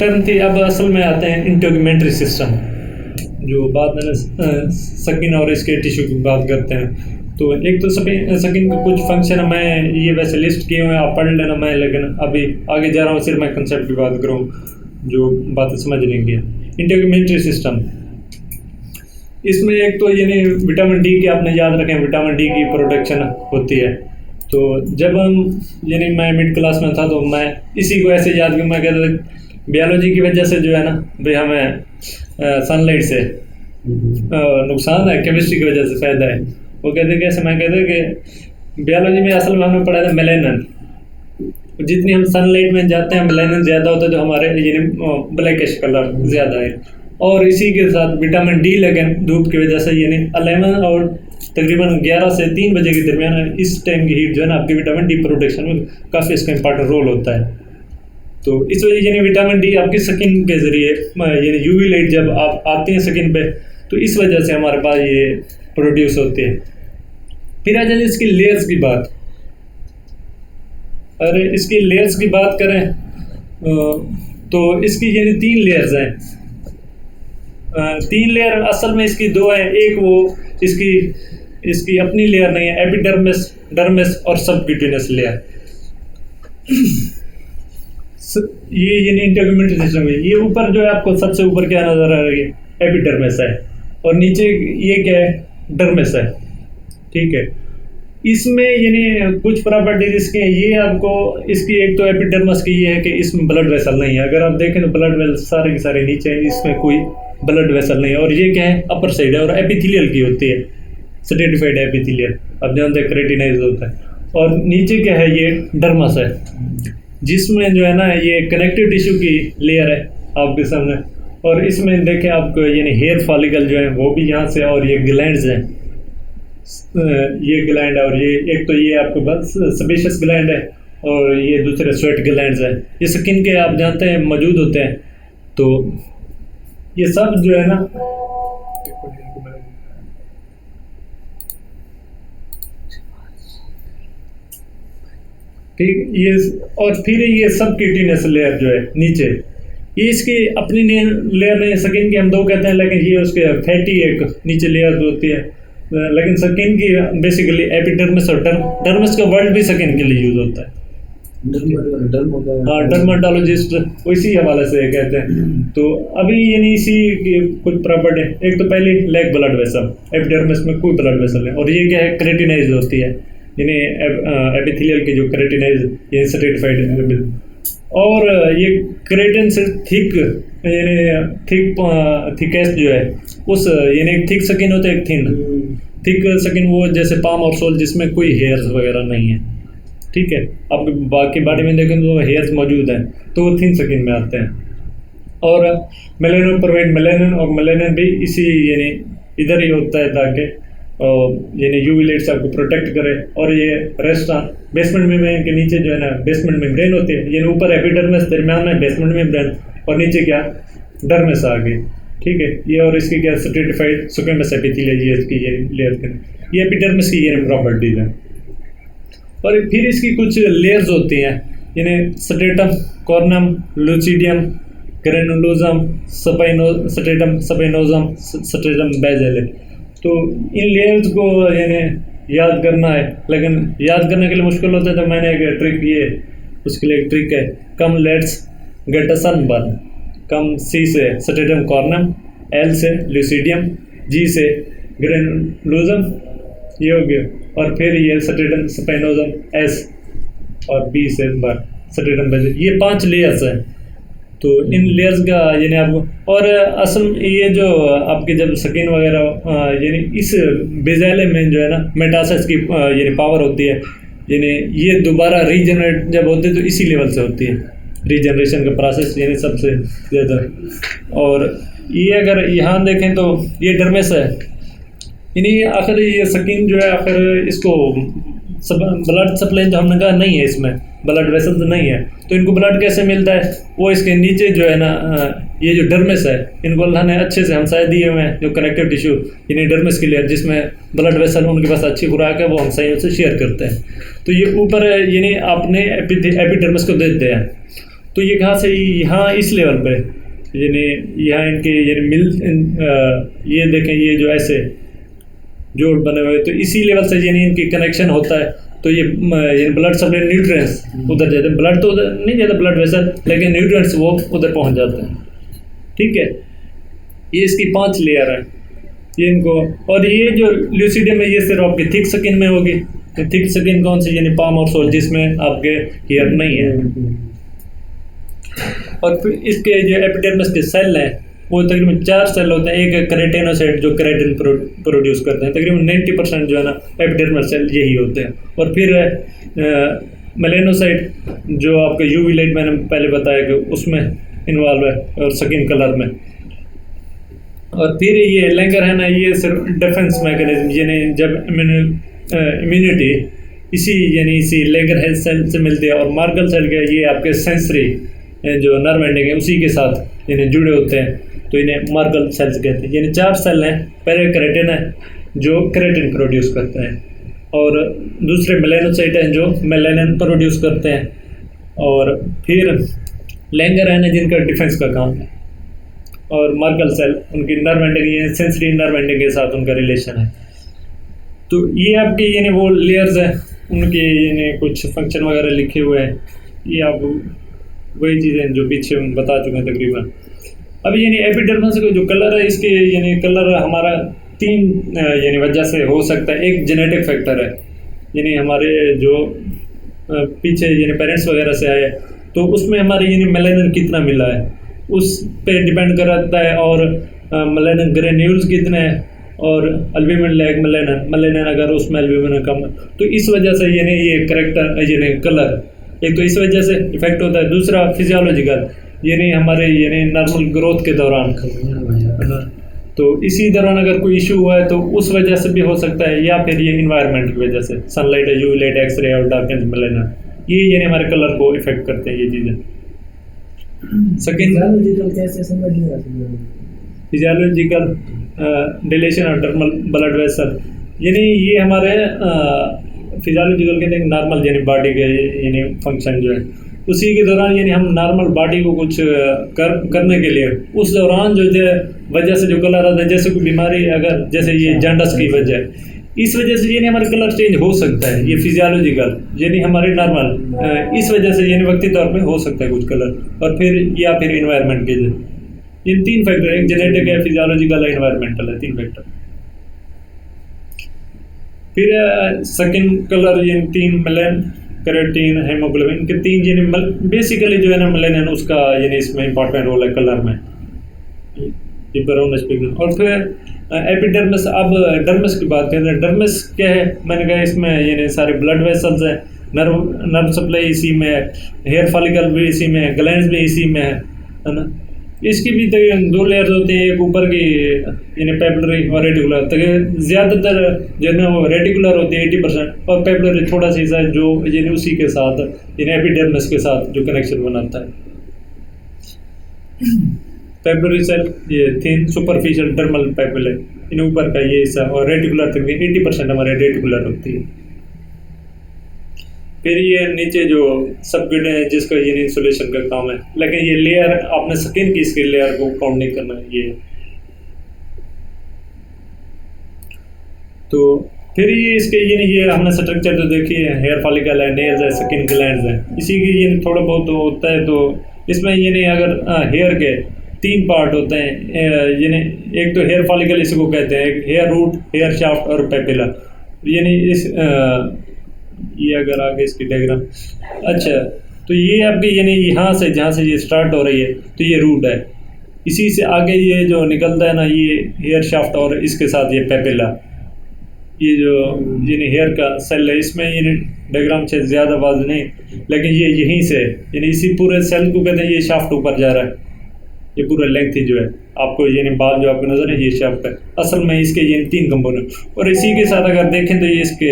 Term थी। अब असल में आते हैं इंटेगुमेंट्री सिस्टम, जो बाद में स्किन और इसके टिश्यू की बात करते हैं। तो एक तो स्किन के कुछ फंक्शन है, मैं ये वैसे लिस्ट किए हुए हैं, आप पढ़ लेना। मैं लेकिन अभी आगे जा रहा हूँ, सिर्फ मैं कंसेप्ट की बात करूँ जो बातें समझ लेंगे। इंटेगुमेंट्री सिस्टम, इसमें एक तो यानी विटामिन डी की आपने याद रखें, विटामिन डी की प्रोडक्शन होती है। तो जब हम यानी मैं मिड क्लास में था तो मैं इसी को ऐसे याद मैं कहता था बायोलॉजी की वजह से जो है ना भाई हमें सनलाइट से नुकसान है, केमिस्ट्री की वजह से फ़ायदा है। वो कहते कैसे, मैं कहते कि बायोलॉजी में असल में हमने पढ़ा था मेलानिन, जितनी हम सनलाइट में जाते हैं मेलानिन ज़्यादा होता है, तो हमारे यानी ब्लैकिश कलर ज़्यादा है। और इसी के साथ विटामिन डी लगन धूप की वजह से यानी 11 और तकरीबन 11 से 3 बजे के दरमियान इस टाइम की हीट जो है ना आपकी विटामिन डी प्रोडक्शन में काफ़ी इसका इम्पॉर्टेंट रोल होता है। तो इस वजह यानी विटामिन डी आपकी स्किन के ज़रिए यानी यूवी लाइट जब आप आती हैं स्किन पे, तो इस वजह से हमारे पास ये प्रोड्यूस होती है। फिर आ जाए इसकी लेयर्स की बात। अरे इसकी लेयर्स की बात करें तो इसकी यानी 3 लेयर्स हैं। 3 लेयर असल में इसकी 2 हैं। एक वो इसकी अपनी लेयर नहीं है, एपिडर्मिस, डर्मिस और सबक्यूटेनियस लेयर। ये यानी इंटेगुमेंट्री सिस्टम है। ये ऊपर जो है आपको सबसे ऊपर क्या नजर आ रही है, एपिडर्मिस है, और नीचे ये क्या है, डर्मिस है। ठीक है, इसमें यानी कुछ प्रॉपर्टीज इसके ये आपको इसकी एक तो एपिडर्मिस की ये है कि इसमें ब्लड वेसल नहीं है। अगर आप देखें तो ब्लड वेसल सारे के सारे नीचे हैं, इसमें कोई ब्लड वेसल नहीं है। और ये क्या है, अपर साइड है और एपिथेलियल की होती है, स्ट्रेटिफाइड एपिथेलियल, अब जानते हैं केराटिनाइज होता है। और नीचे क्या है, ये डर्मस है, जिसमें जो है ना ये कनेक्टिव टिश्यू की लेयर है आपके सामने। और इसमें देखें आपको यानी हेयर फॉलिकल जो है वो भी यहाँ से, और ये ग्लैंड्स हैं, ये ग्लैंड है, और ये एक तो ये आपके पास सेबेशियस ग्लैंड है और ये दूसरे स्वेट ग्लैंड्स है। ये स्किन के आप जानते हैं मौजूद होते हैं। तो ये सब जो है ना ठीक, ये और फिर ये सबक्यूटेनियस लेयर जो है नीचे, ये इसकी अपनी लेयर नहीं, स्किन की हम 2 कहते हैं, लेकिन ये उसके फैटी एक नीचे लेयर होती है। लेकिन स्किन की बेसिकली एपिडर्मिस और डर्मिस का वर्ड भी स्किन के लिए यूज होता है। डर्माटोलॉजिस्ट इसी हवाले से कहते हैं। तो अभी यानी इसी की कुछ प्रॉपर्टी, एक तो पहले लैक ब्लड वेसल, एपिडर्मिस में कोई ब्लड वेसल है। और ये क्या है, केराटिनाइज होती है, यानी एपिथेलियल की जो केराटिनाइज ये स्ट्रेटिफाइड। और ये केराटिन से थिक यानी थिकेस्ट जो है उस यानी थिक स्किन होता है, एक थिक स्किन, वो जैसे पाम और सोल जिसमें कोई हेयर्स वगैरह नहीं है। ठीक है, आप बाकी बॉडी में देखें तो हेयर्स मौजूद हैं, तो वो थिन स्किन में आते हैं। और मेलानिन प्रोवाइड मेलानिन, और मेलानिन भी इसी यानी इधर ही होता है ताकि यानी यूवी लाइट से आपको प्रोटेक्ट करे। और ये रेस्ट बेसमेंट मेम्ब्रेन के नीचे जो है ना बेसमेंट मेम्ब्रेन होती है, यानी ऊपर एपिडर्मिस, दरमियान में बेसमेंट मेम्ब्रेन, और नीचे क्या डर्मिस आ गई। ठीक है, ये और इसकी क्या स्ट्रेटिफाइड स्क्वेमस एपिथेलियल, ये इसकी ये लेयर, ये एपिडर्मिस की ये प्रॉपर्टीज है। और फिर इसकी कुछ लेयर्स होती हैं, यानी stratum corneum, lucidum, granulosum, stratum spinosum, stratum basale. तो इन लेयर्स को यानी याद करना है, लेकिन याद करने के लिए मुश्किल होता है। तो मैंने एक ट्रिक, ये उसके लिए एक ट्रिक है, come let's get a sunburn. Come C से स्ट्रेटम कॉर्नम, एल से लूसिडियम, जी से ग्रेनुलोसम, ये हो गया। और फिर ये स्ट्रेटम स्पाइनोसम, एस, और बी से स्ट्रेटम बेसिल, ये 5 लेयर्स हैं। तो इन लेयर्स का यानी आपको, और असल ये जो आपके जब स्किन वगैरह यानी इस बेजाइले में जो है ना मेटासिस की यानी पावर होती है, यानी ये दोबारा रीजनरेट जब होते हैं तो इसी लेवल से होती है, रीजनरेशन का प्रोसेस यानी सबसे ज़्यादा। और ये अगर यहाँ देखें तो ये डर्मिस है, यानी आखिर ये स्किन जो है आखिर इसको ब्लड सप्लाई जो हमने कहा नहीं है, इसमें ब्लड वेसल्स नहीं है, तो इनको ब्लड कैसे मिलता है, वो इसके नीचे जो है ना ये जो डर्मिस है, इनको अल्लाह ने अच्छे से हमसाए दिए हुए हैं, जो कनेक्टिव टिश्यू यानी डर्मिस के लिए, जिसमें ब्लड वेसल उनके पास अच्छी खुराक है, वो हमसाइयों से शेयर करते हैं। तो ये ऊपर यानी आपने एपिडर्मिस को देते हैं। तो ये कहाँ से यहाँ इस लेवल पे यानी यहाँ इनके यानी ये देखें ये जो ऐसे जोड़ बने हुए तो इसी लेवल से यानी इनकी कनेक्शन होता है। तो ये ब्लड सप्लाई न्यूट्रिएंट्स उधर जाते हैं, ब्लड तो उधर नहीं जाता ब्लड वेसल, लेकिन न्यूट्रिएंट्स वो उधर पहुंच जाते हैं। ठीक है, ये इसकी 5 लेयर है ये इनको। और ये जो ल्यूसिडियम है ये सिर्फ आपकी थिक स्किन में होगी। तो थिक स्किन कौन सी, यानी पाम और सोल, जिसमें आपके हेयर नहीं है। और फिर इसके जो एपिडर्मिस के सेल हैं वो तकरीबन 4 सेल होते हैं। एक है केराटिनोसाइट जो केराटिन प्रोड्यूस करते हैं, तकरीबन 90% जो है ना एपिडर्मल सेल यही होते हैं। और फिर मेलेनोसाइट जो आपका यूवी लाइट मैंने पहले बताया कि उसमें इन्वॉल्व है और स्किन कलर में। और फिर ये लैंगर है ना, ये सिर्फ डिफेंस मैकेनिज्म, यानी जब इम्यूनिटी इसी लैंगर हेल्थ सेल से मिलती है। और मार्गल सेल के ये आपके सेंसरी जो नर्व एंडिंग है उसी के साथ यानी जुड़े होते हैं, तो इन्हें मार्गल सेल्स कहते हैं। यानी 4 सेल हैं, पहले केराटिन है जो केराटिन प्रोड्यूस करते हैं, और दूसरे मेलेनोसाइट हैं जो मेलानिन प्रोड्यूस करते हैं, और फिर लैंगर है ना जिनका डिफेंस का काम है, और मार्गल सेल उनकी nerve ending sensory nerve ending के साथ उनका रिलेशन है। तो ये आपके यानी वो लेयर्स हैं, उनके यानी कुछ फंक्शन वगैरह लिखे हुए हैं। ये आप वही चीज़ें जो पीछे हम बता चुके हैं तकरीबन। अब यानी एपिडर्मिस का जो कलर है, इसके यानी कलर हमारा 3 यानी वजह से हो सकता है। एक जेनेटिक फैक्टर है, यानी हमारे जो पीछे यानी पेरेंट्स वगैरह से आए तो उसमें हमारे यानी मेलानिन कितना मिला है उस पे डिपेंड करता है, और मेलानिन ग्रेन्यूल्स कितने हैं, और अल्ब्यूमिन लैग मेलानिन अगर उसमें अल्ब्यूमिन कम है तो इस वजह से यानी ये करेक्टर यानी कलर एक तो इस वजह से इफेक्ट होता है। दूसरा फिजियोलॉजिकल, यानी हमारे यानी नॉर्मल ग्रोथ के दौरान है ना, तो इसी दौरान अगर कोई इशू हुआ है तो उस वजह से भी हो सकता है, या फिर ये इन्वायरमेंट की वजह से, सनलाइट, यूवी लाइट, एक्सरे और डार्कनेस मेलानिन, ये यानी हमारे कलर को इफेक्ट करते हैं ये चीज़ें। Physiological deletion of dermal blood vessel, यानी ये हमारे फिजियोलॉजिकल के नॉर्मल यानी बॉडी के यानी फंक्शन जो है उसी के दौरान यानी हम नॉर्मल बॉडी को कुछ करने के लिए उस दौरान जो वजह से जो कलर आता है, जैसे कोई बीमारी अगर जैसे ये जॉन्डिस की वजह, इस वजह से यानी हमारे कलर चेंज हो सकता है। ये फिजियोलॉजिकल यानी हमारे नॉर्मल इस वजह से यानी वक्ती तौर पे हो सकता है कुछ कलर, और फिर या फिर इन्वायरमेंट के इन 3 फैक्टर, एक जेनेटिक है, फिजियोलॉजिकल है, इन्वायरमेंटल है, 3 फैक्टर। फिर सेकंड कलर ये 3 मेलानिन, केराटिन, हेमोग्लोबिन के 3 यानी बेसिकली जो है ना मेलानिन उसका यानी इसमें इंपॉर्टेंट रोल है कलर में, ये ब्राउनिश पिगमेंट। और फिर एपिडर्मिस, अब डर्मिस की बात करें तो डर्मिस क्या है, मैंने कहा इसमें यानी सारे ब्लड वेसल्स हैं, नर्व सप्लाई इसी में है, हेयर फॉलिकल भी इसी में है, ग्लैंड्स भी इसी में है ना। इसकी भी तो 2 लेयर्स होती है, एक ऊपर की यानी पेपिलरी और रेटिकुलर, तो ज़्यादातर जो है ना वो रेटिकुलर होती है 80%, और पेपिलरी थोड़ा सा हिस्सा जो यानी उसी के साथ यानी एपिडर्मिस के साथ जो कनेक्शन बनाता है। पेपिलरी सेल ये थिन सुपरफिशियल डर्मल पेपिल है, इन ऊपर का ये हिस्सा, और रेटिकुलर तक 80% हमारे रेटिकुलर होती है। फिर ये नीचे जो सबक्यूटेनियस है जिसका ये इंसुलेशन का काम है, लेकिन ये लेयर आपने स्किन की इसके लेयर को काउंट नहीं करना है ये। तो फिर ये इसके ये हमने स्ट्रक्चर तो देखी है, हेयर फॉलिकल है, नेल्स है, स्किन ग्लैंड्स है, इसी की ये थोड़ा बहुत होता है। तो इसमें ये अगर हेयर के 3 पार्ट होते हैं, यानी एक तो हेयर फॉलिकल इसको कहते हैं, हेयर रूट, हेयर शाफ्ट और पेपिला। यानी इस ये अगर आगे इसकी डायग्राम, अच्छा तो ये आपकी यानी यहाँ से जहाँ से ये स्टार्ट हो रही है तो ये रूट है, इसी से आगे ये जो निकलता है ना ये हेयर शाफ्ट, और इसके साथ ये पेपिला, ये जो यानी हेयर का सेल है, इसमें ये डायग्राम से ज़्यादा वाज नहीं, लेकिन ये यहीं से यानी इसी पूरे सेल को कहते हैं, ये शाफ्ट ऊपर जा रहा है, ये पूरा लेंथ ही जो है आपको यानी बाल जो आपको नजर है ये शाफ्ट है। असल में इसके ये 3 कंपोनेंट, और इसी के साथ अगर देखें तो ये इसके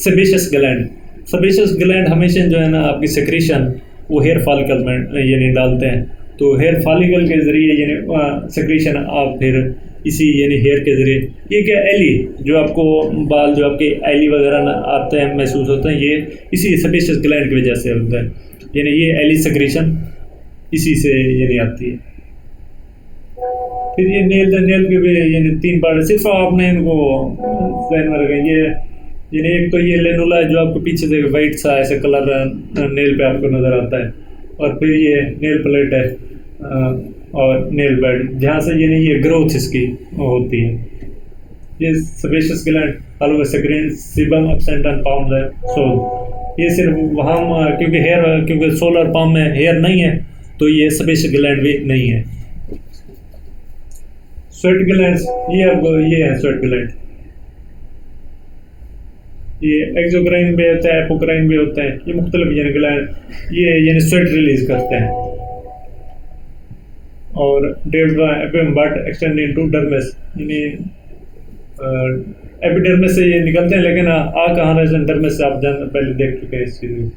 सेबेशियस ग्लैंड हमेशा जो है ना आपकी सेक्रेशन वो हेयर फॉलिकल में यानी डालते हैं, तो हेयर फॉलिकल के जरिए यानी सेक्रेशन आप फिर इसी यानी हेयर के जरिए, ये क्या एली जो आपको बाल जो आपके एली वगैरह आते हैं महसूस होते हैं, ये इसी सेबेशियस ग्लैंड की वजह से होता है, यानी ये एली सेक्रेशन इसी से यानी आती है। फिर ये नेल के भी यानी 3 पार्ट, सिर्फ आपने इनको ध्यान में रखें। ये यानी एक तो ये लेनुला है जो आपको पीछे से वाइट सा ऐसे कलर नेल पे आपको नज़र आता है, और फिर ये नेल प्लेट है और नेल बेड जहाँ से यानी ये ग्रोथ इसकी होती है। ये sebaceous gland along secrete sebum absent and palm है। सो ये सिर्फ वहाँ क्योंकि सोलर पाम में हेयर नहीं है तो ये सेबेशियस ग्लैंड भी नहीं है। स्वेट ग्लैंड्स ये है स्वेट ग्लैंड। ये एक्सोक्राइन भी होता है, एपोक्राइन भी होते हैं। ये मुख्तलिफ यानी ग्लैंड ये यानी स्वेट रिलीज करते हैं। और बट एक्सटेंड इनटू डर्मिस, यानी एपिडर्मिस से ये निकलते हैं, लेकिन आ कहाँ डर्मिस से आप पहले देख चुके हैं इस चीज़ को।